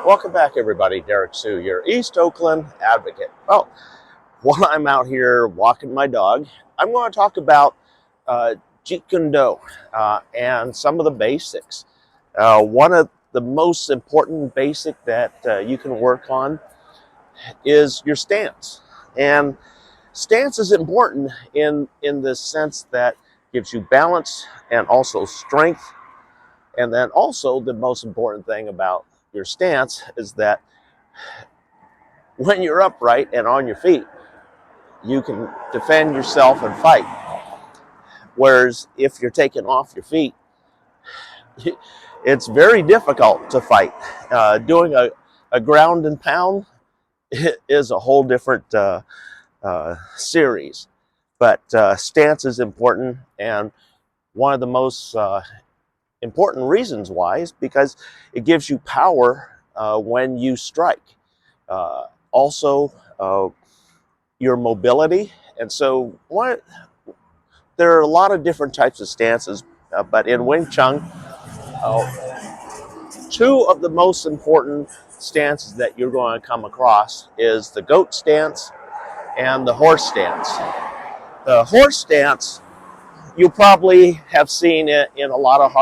Welcome back, everybody. Derrick Soo, your East Oakland advocate. Well, while I'm out here walking my dog, I'm going to talk about Jeet Kune Do and some of the basics. One of the most important basic that you can work on is your stance. And stance is important in the sense that gives you balance and also strength. And then also the most important thing about your stance is that when you're upright and on your feet, you can defend yourself and fight. Whereas if you're taken off your feet, it's very difficult to fight. Doing a ground and pound is a whole different series. But stance is important, and one of the most important reasons why is because it gives you power when you strike. Also, your mobility. And so there are a lot of different types of stances, but in Wing Chun, two of the most important stances that you're going to come across is the goat stance and the horse stance. The horse stance, you probably have seen it in a lot of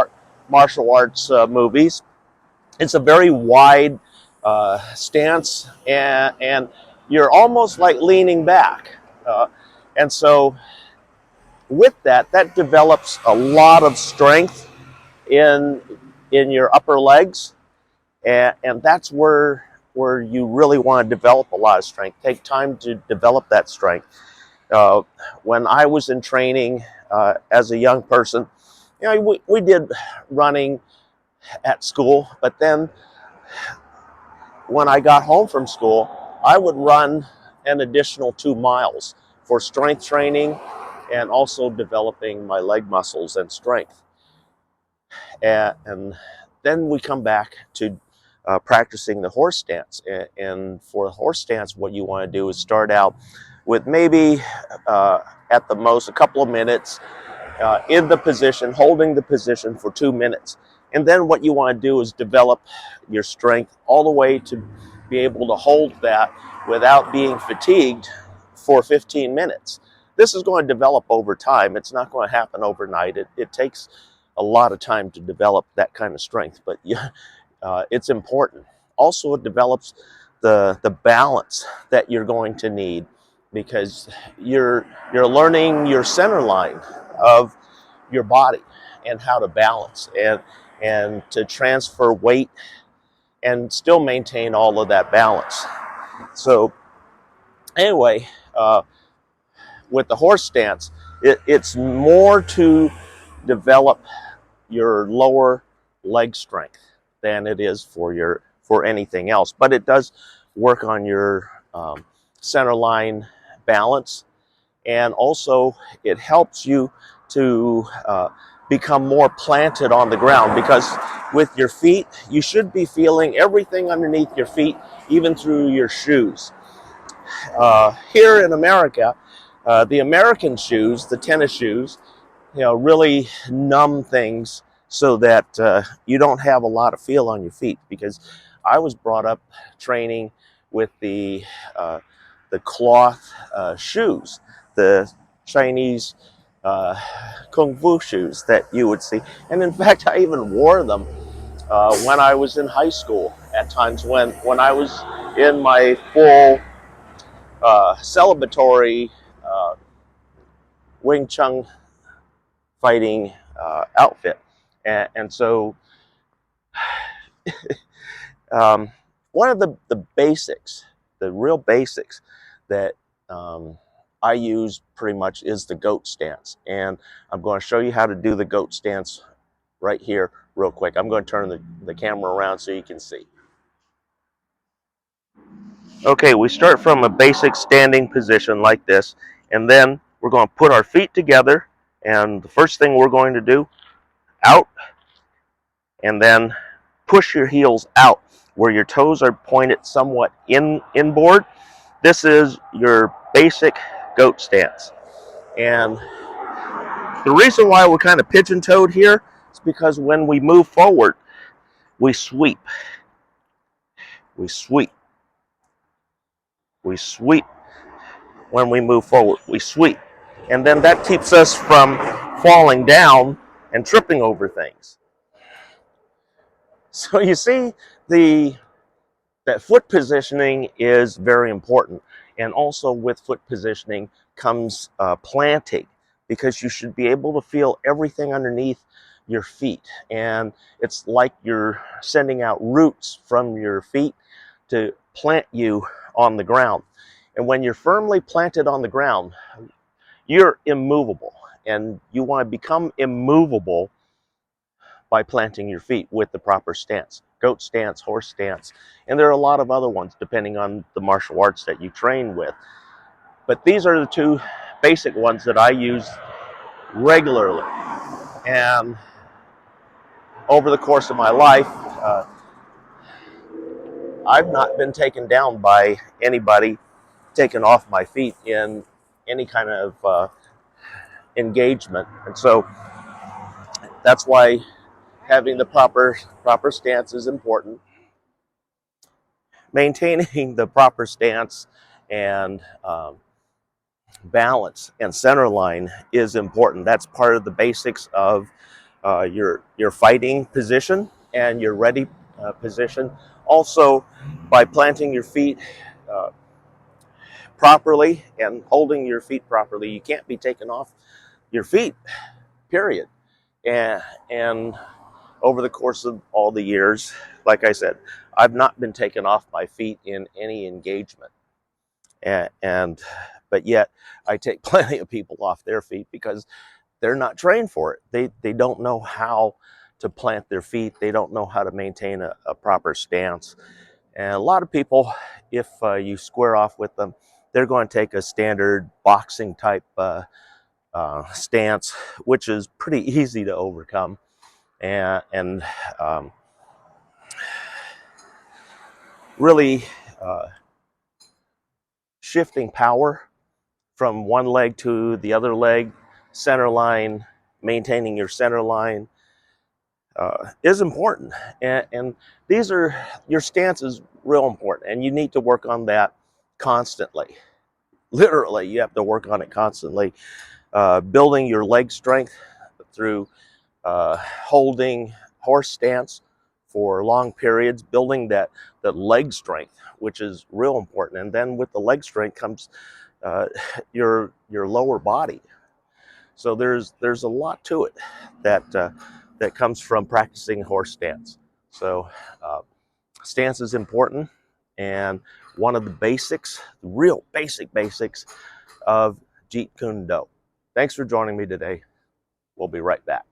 martial arts movies. It's a very wide stance, and you're almost like leaning back. And so with that develops a lot of strength in your upper legs, and that's where you really want to develop a lot of strength. Take time to develop that strength. When I was in training as a young person, we did running at school, but then when I got home from school, I would run an additional 2 miles for strength training and also developing my leg muscles and strength. And then we come back to practicing the horse stance. And for the horse stance, what you want to do is start out with maybe at the most a couple of minutes in the position, holding the position for 2 minutes. And then what you want to do is develop your strength all the way to be able to hold that without being fatigued for 15 minutes. This is going to develop over time. It's not going to happen overnight. It takes a lot of time to develop that kind of strength, but it's important. Also, it develops the balance that you're going to need, because you're learning your center line of your body and how to balance and to transfer weight and still maintain all of that balance. So anyway, with the horse stance, it's more to develop your lower leg strength than it is for anything else. But it does work on your center line balance, and also it helps you to become more planted on the ground, because with your feet, you should be feeling everything underneath your feet, even through your shoes. Here in America, the American shoes, the tennis shoes, really numb things so that you don't have a lot of feel on your feet. Because I was brought up training with the cloth shoes, the Chinese kung fu shoes that you would see. And in fact, I even wore them when I was in high school at times when I was in my full celebratory Wing Chun fighting outfit. And so one of the basics, the real basics that I use pretty much is the goat stance. And I'm going to show you how to do the goat stance right here real quick. I'm going to turn the camera around so you can see. Okay, we start from a basic standing position like this, and then we're going to put our feet together, and the first thing we're going to do, out, and then push your heels out where your toes are pointed somewhat inboard. This is your basic goat stance. And the reason why we're kind of pigeon-toed here is because when we move forward, we sweep. We sweep. We sweep. When we move forward, we sweep. And then that keeps us from falling down and tripping over things. So you see, that foot positioning is very important. And also with foot positioning comes planting, because you should be able to feel everything underneath your feet. And it's like you're sending out roots from your feet to plant you on the ground. And when you're firmly planted on the ground, you're immovable. And you want to become immovable by planting your feet with the proper stance. Goat stance, horse stance, and there are a lot of other ones depending on the martial arts that you train with. But these are the two basic ones that I use regularly. And over the course of my life, I've not been taken down by anybody taken off my feet in any kind of engagement. And so that's why having the proper stance is important. Maintaining the proper stance and balance and center line is important. That's part of the basics of your fighting position and your ready position. Also, by planting your feet properly and holding your feet properly, you can't be taken off your feet, period. And over the course of all the years, like I said, I've not been taken off my feet in any engagement. And but yet I take plenty of people off their feet because they're not trained for it. They don't know how to plant their feet. They don't know how to maintain a proper stance. And a lot of people, if you square off with them, they're going to take a standard boxing type stance, which is pretty easy to overcome. And really shifting power from one leg to the other leg, center line, maintaining your center line is important. And these are, your stance is real important, and you need to work on that constantly. Literally, you have to work on it constantly. Building your leg strength through holding horse stance for long periods, building that leg strength, which is real important. And then with the leg strength comes your lower body. So there's a lot to it that comes from practicing horse stance. So stance is important, and one of the basics, real basics of Jeet Kune Do. Thanks for joining me today. We'll be right back.